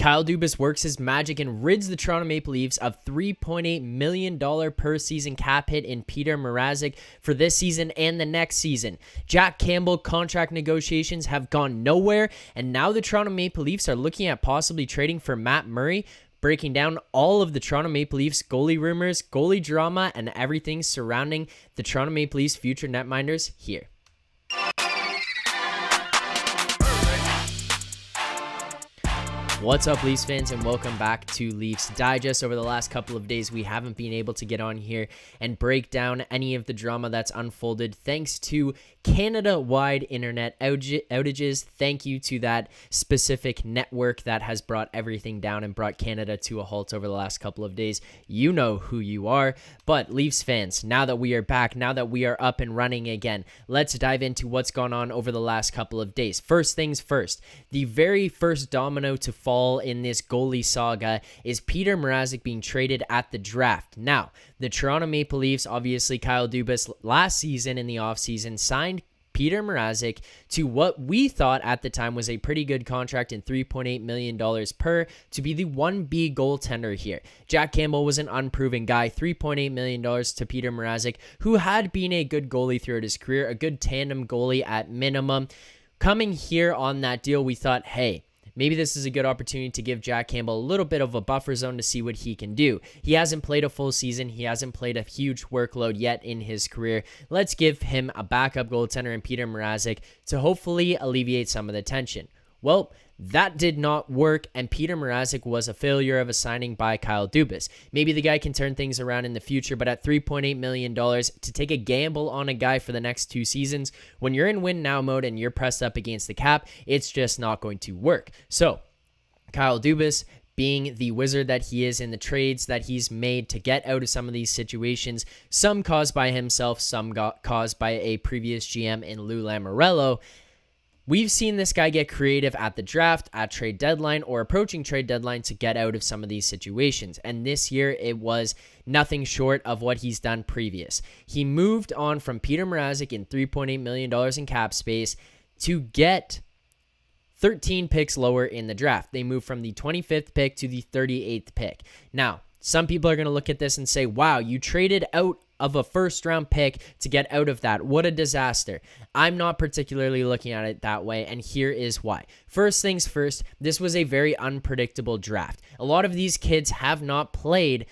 Kyle Dubas works his magic and rids the Toronto Maple Leafs of $3.8 million per season cap hit in Petr Mrazek for this season and the next season. Jack Campbell contract negotiations have gone nowhere, and now the Toronto Maple Leafs are looking at possibly trading for Matt Murray. Breaking down all of the Toronto Maple Leafs goalie rumors, goalie drama, and everything surrounding the Toronto Maple Leafs future netminders here. What's up, Leafs fans, and welcome back to Leafs Digest. Over the last couple of days, we haven't been able to get on here and break down any of the drama that's unfolded thanks to Canada-wide internet outages. Thank you to that specific network that has brought everything down and brought Canada to a halt over the last couple of days. You know who you are. But Leafs fans, now that we are back, now that we are up and running again, let's dive into what's gone on over the last couple of days. First things first, the very first domino to fall in this goalie saga is Petr Mrazek being traded at the draft. Now, the Toronto Maple Leafs, obviously Kyle Dubas last season in the offseason signed Petr Mrazek to what we thought at the time was a pretty good contract in $3.8 million per to be the 1B goaltender here. Jack Campbell was an unproven guy, $3.8 million to Petr Mrazek, who had been a good goalie throughout his career, a good tandem goalie at minimum. Coming here on that deal, we thought, hey, maybe this is a good opportunity to give Jack Campbell a little bit of a buffer zone to see what he can do. He hasn't played a full season. He hasn't played a huge workload yet in his career. Let's give him a backup goaltender in Petr Mrazek to hopefully alleviate some of the tension. Well, that did not work, and Petr Mrazek was a failure of a signing by Kyle Dubas. Maybe the guy can turn things around in the future, but at $3.8 million to take a gamble on a guy for the next 2 seasons, when you're in win now mode and you're pressed up against the cap, it's just not going to work. So, Kyle Dubas, being the wizard that he is in the trades that he's made to get out of some of these situations, some caused by himself, some got caused by a previous GM in Lou Lamoriello, we've seen this guy get creative at the draft, at trade deadline, or approaching trade deadline to get out of some of these situations. And this year, it was nothing short of what he's done previous. He moved on from Petr Mrazek in $3.8 million in cap space to get 13 picks lower in the draft. They moved from the 25th pick to the 38th pick. Now, some people are going to look at this and say, wow, you traded out of a first-round pick to get out of that. What a disaster. I'm not particularly looking at it that way, and here is why. First things first, this was a very unpredictable draft. A lot of these kids have not played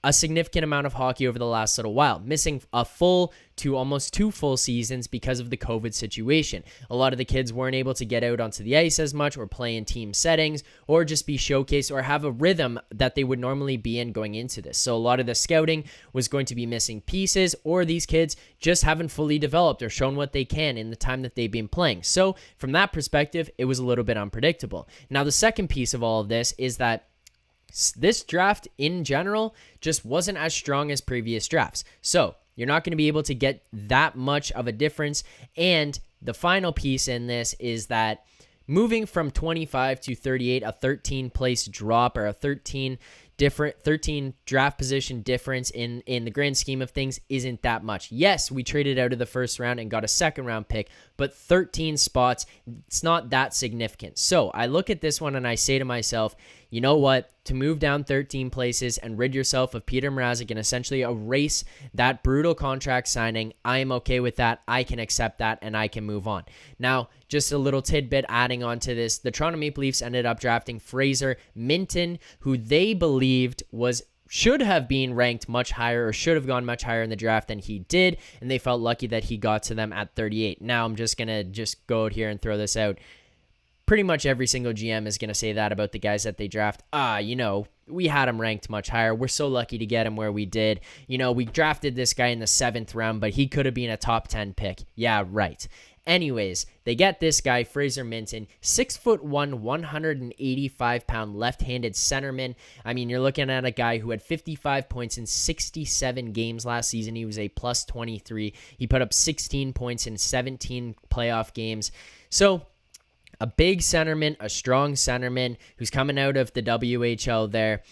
a significant amount of hockey over the last little while, missing a full to almost 2 full seasons because of the COVID situation. A lot of the kids weren't able to get out onto the ice as much or play in team settings or just be showcased or have a rhythm that they would normally be in going into this. So a lot of the scouting was going to be missing pieces, or these kids just haven't fully developed or shown what they can in the time that they've been playing. So from that perspective, it was a little bit unpredictable. Now, the second piece of all of this is that this draft in general just wasn't as strong as previous drafts. So you're not going to be able to get that much of a difference. And the final piece in this is that moving from 25 to 38, a 13 place drop or a 13 draft position difference in the grand scheme of things isn't that much. Yes, we traded out of the first round and got a second round pick, but 13 spots, it's not that significant. So I look at this one and I say to myself, you know what? To move down 13 places and rid yourself of Petr Mrazek and essentially erase that brutal contract signing, I am okay with that. I can accept that and I can move on. Now, just a little tidbit adding on to this, the Toronto Maple Leafs ended up drafting Fraser, Minten, who they believed should have been ranked much higher or should have gone much higher in the draft than he did, and they felt lucky that he got to them at 38. Now, I'm just going to go out here and throw this out. Pretty much every single GM is going to say that about the guys that they draft. We had him ranked much higher. We're so lucky to get him where we did. We drafted this guy in the 7th round, but he could have been a top 10 pick. Yeah, right. Anyways, they get this guy, Fraser Minten, 6'1", 185-pound left-handed centerman. I mean, you're looking at a guy who had 55 points in 67 games last season. He was a plus 23. He put up 16 points in 17 playoff games. So, a big centerman, a strong centerman who's coming out of the WHL there.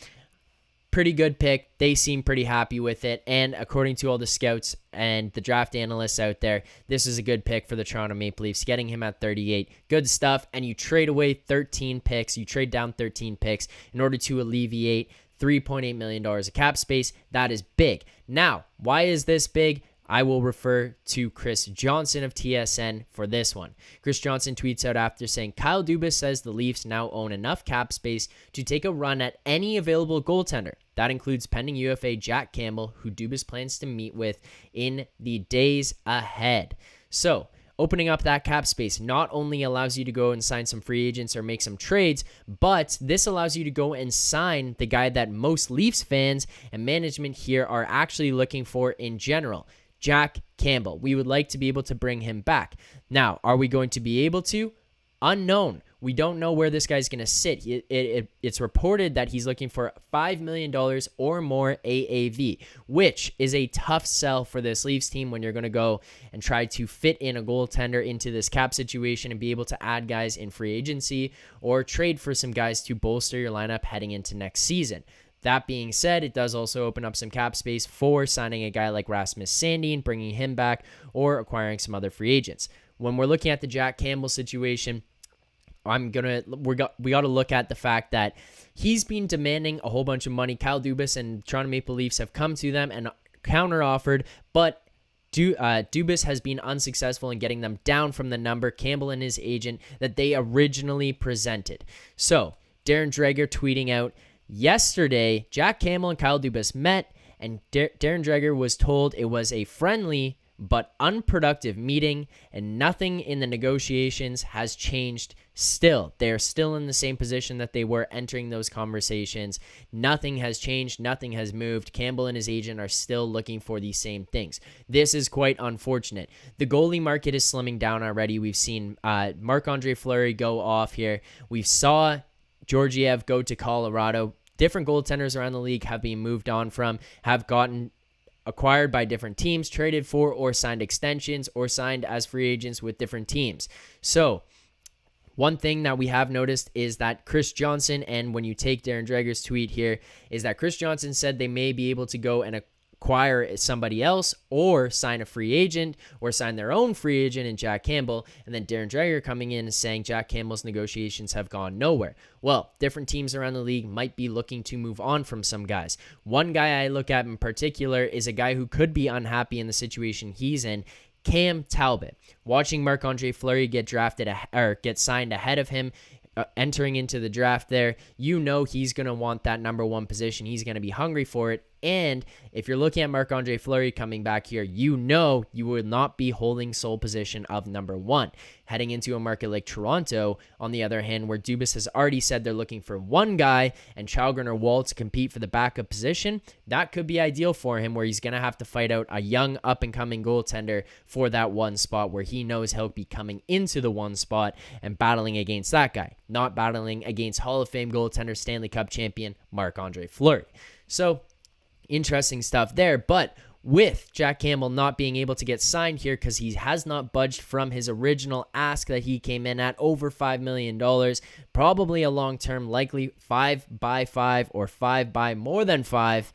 pretty good pick. They seem pretty happy with it. And according to all the scouts and the draft analysts out there, this is a good pick for the Toronto Maple Leafs, getting him at 38. Good stuff. And you trade away 13 picks. You trade down 13 picks in order to alleviate $3.8 million of cap space. That is big. Now, why is this big? I will refer to Chris Johnston of TSN for this one. Chris Johnston tweets out after saying, Kyle Dubas says the Leafs now own enough cap space to take a run at any available goaltender. That includes pending UFA Jack Campbell, who Dubas plans to meet with in the days ahead. So, opening up that cap space not only allows you to go and sign some free agents or make some trades, but this allows you to go and sign the guy that most Leafs fans and management here are actually looking for in general. Jack Campbell. We would like to be able to bring him back. Now, are we going to be able to? Unknown. We don't know where this guy's going to sit. It's reported that he's looking for $5 million or more AAV, which is a tough sell for this Leafs team when you're going to go and try to fit in a goaltender into this cap situation and be able to add guys in free agency or trade for some guys to bolster your lineup heading into next season. That being said, it does also open up some cap space for signing a guy like Rasmus Sandin, bringing him back, or acquiring some other free agents. When we're looking at the Jack Campbell situation, we got to look at the fact that he's been demanding a whole bunch of money. Kyle Dubas and Toronto Maple Leafs have come to them and counter-offered, but Dubas has been unsuccessful in getting them down from the number, Campbell and his agent, that they originally presented. So, Darren Dreger tweeting out, yesterday, Jack Campbell and Kyle Dubas met, and Darren Dreger was told it was a friendly but unproductive meeting, and nothing in the negotiations has changed still. They're still in the same position that they were entering those conversations. Nothing has changed. Nothing has moved. Campbell and his agent are still looking for these same things. This is quite unfortunate. The goalie market is slimming down already. We've seen Marc-Andre Fleury go off here. We saw Georgiev go to Colorado. Different goaltenders around the league have been moved on from, have gotten acquired by different teams, traded for or signed extensions, or signed as free agents with different teams. So, one thing that we have noticed is that Chris Johnston, and when you take Darren Dreger's tweet here, is that Chris Johnston said they may be able to go and acquire somebody else or sign a free agent or sign their own free agent in Jack Campbell, and then Darren Dreger coming in and saying Jack Campbell's negotiations have gone nowhere. Well, different teams around the league might be looking to move on from some guys. One guy I look at in particular is a guy who could be unhappy in the situation he's in, Cam Talbot. Watching Marc-Andre Fleury get signed ahead of him, entering into the draft there, you know he's going to want that number one position. He's going to be hungry for it. And if you're looking at Marc-Andre Fleury coming back here, you know you will not be holding sole position of number one. Heading into a market like Toronto, on the other hand, where Dubas has already said they're looking for one guy and Chalgren or Wall to compete for the backup position, that could be ideal for him, where he's going to have to fight out a young up-and-coming goaltender for that one spot, where he knows he'll be coming into the one spot and battling against that guy, not battling against Hall of Fame goaltender, Stanley Cup champion Marc-Andre Fleury. So, interesting stuff there, but with Jack Campbell not being able to get signed here because he has not budged from his original ask that he came in at over $5 million, probably a long-term, likely 5 by 5 or 5 by more than 5,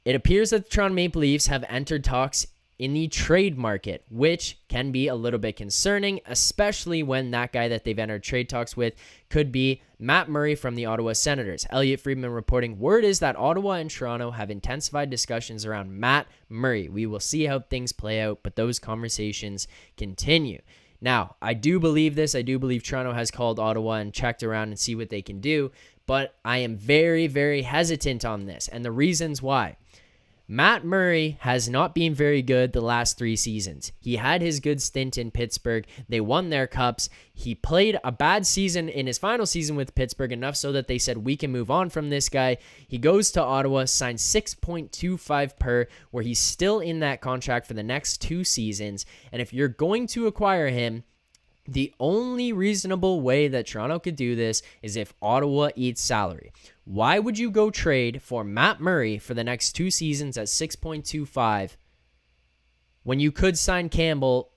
it appears that the Toronto Maple Leafs have entered talks in the trade market, which can be a little bit concerning, especially when that guy that they've entered trade talks with could be Matt Murray from the Ottawa Senators. Elliotte Friedman reporting, word is that Ottawa and Toronto have intensified discussions around Matt Murray. We will see how things play out, but those conversations continue. Now, I do believe this. I do believe Toronto has called Ottawa and checked around and see what they can do, but I am very, very hesitant on this, and the reasons why. Matt Murray has not been very good the last 3 seasons. He had his good stint in Pittsburgh. They won their cups. He played a bad season in his final season with Pittsburgh, enough so that they said, we can move on from this guy. He goes to Ottawa, signs $6.25 per, where he's still in that contract for the next 2 seasons. And if you're going to acquire him, the only reasonable way that Toronto could do this is if Ottawa eats salary. Why would you go trade for Matt Murray for the next 2 seasons at $6.25 when you could sign Campbell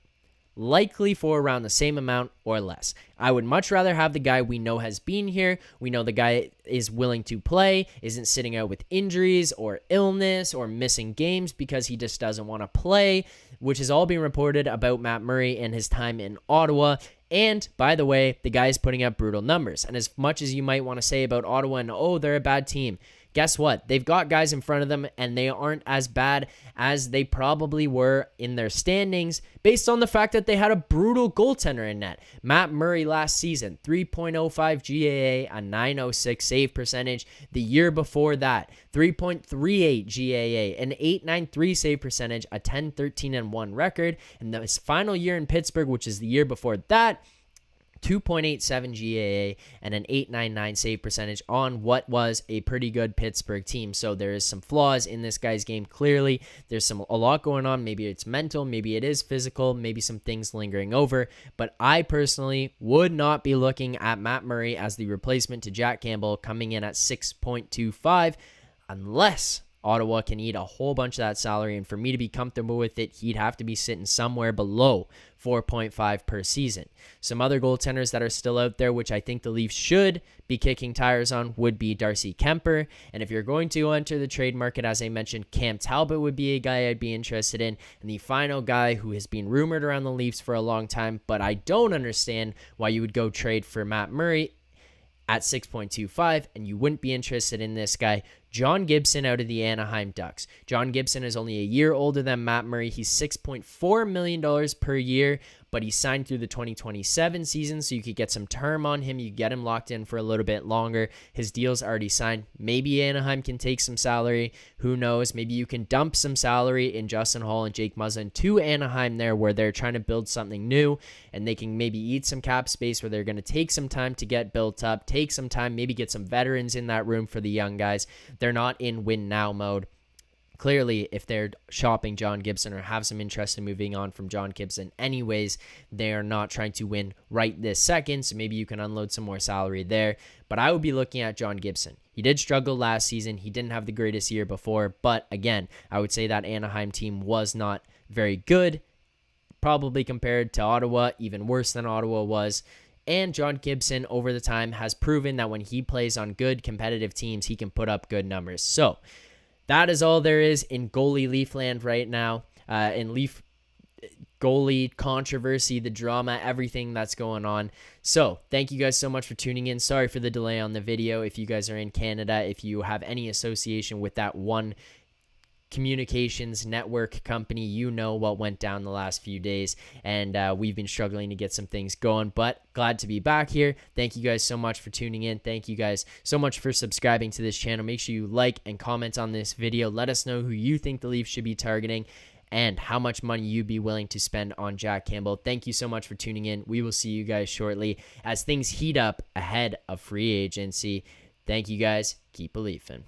likely for around the same amount or less. I would much rather have the guy we know has been here. We know the guy is willing to play, isn't sitting out with injuries or illness or missing games because he just doesn't want to play, which is all being reported about Matt Murray and his time in Ottawa. And by the way, the guy is putting up brutal numbers. And as much as you might want to say about Ottawa and, oh, they're a bad team, guess what? They've got guys in front of them, and they aren't as bad as they probably were in their standings based on the fact that they had a brutal goaltender in net. Matt Murray last season, 3.05 GAA, a 906 save percentage. The year before that, 3.38 GAA, an 893 save percentage, a 10-13-1 record. And his final year in Pittsburgh, which is the year before that, 2.87 GAA and an 899 save percentage on what was a pretty good Pittsburgh team. So there is some flaws in this guy's game. Clearly, there's a lot going on. Maybe it's mental, maybe it is physical, maybe some things lingering over. But I personally would not be looking at Matt Murray as the replacement to Jack Campbell coming in at 6.25 unless Ottawa can eat a whole bunch of that salary, and for me to be comfortable with it, he'd have to be sitting somewhere below 4.5 per season. Some other goaltenders that are still out there, which I think the Leafs should be kicking tires on, would be Darcy Kemper. And if you're going to enter the trade market, as I mentioned, Cam Talbot would be a guy I'd be interested in. And the final guy who has been rumored around the Leafs for a long time, but I don't understand why you would go trade for Matt Murray at 6.25, and you wouldn't be interested in this guy, John Gibson out of the Anaheim Ducks. John Gibson is only a year older than Matt Murray. He's $6.4 million per year, but he signed through the 2027 season, so you could get some term on him. You get him locked in for a little bit longer. His deal's already signed. Maybe Anaheim can take some salary. Who knows? Maybe you can dump some salary in Justin Hall and Jake Muzzin to Anaheim there, where they're trying to build something new, and they can maybe eat some cap space where they're going to take some time to get built up, take some time, maybe get some veterans in that room for the young guys. They're not in win now mode. Clearly, if they're shopping John Gibson or have some interest in moving on from John Gibson anyways, they are not trying to win right this second, so maybe you can unload some more salary there. But I would be looking at John Gibson. He did struggle last season. He didn't have the greatest year before, but again, I would say that Anaheim team was not very good, probably compared to Ottawa, even worse than Ottawa was. And John Gibson, over the time, has proven that when he plays on good competitive teams, he can put up good numbers. So that is all there is in goalie Leafland right now. In Leaf goalie controversy, the drama, everything that's going on. So thank you guys so much for tuning in. Sorry for the delay on the video. If you guys are in Canada, if you have any association with that one communications network company, you know what went down the last few days, and we've been struggling to get some things going, but glad to be back here. Thank you guys so much for tuning in. Thank you guys so much for subscribing to this channel. Make sure you like and comment on this video. Let us know who you think the Leafs should be targeting and how much money you'd be willing to spend on Jack Campbell. Thank you so much for tuning in. We will see you guys shortly as things heat up ahead of free agency. Thank you guys. Keep believing.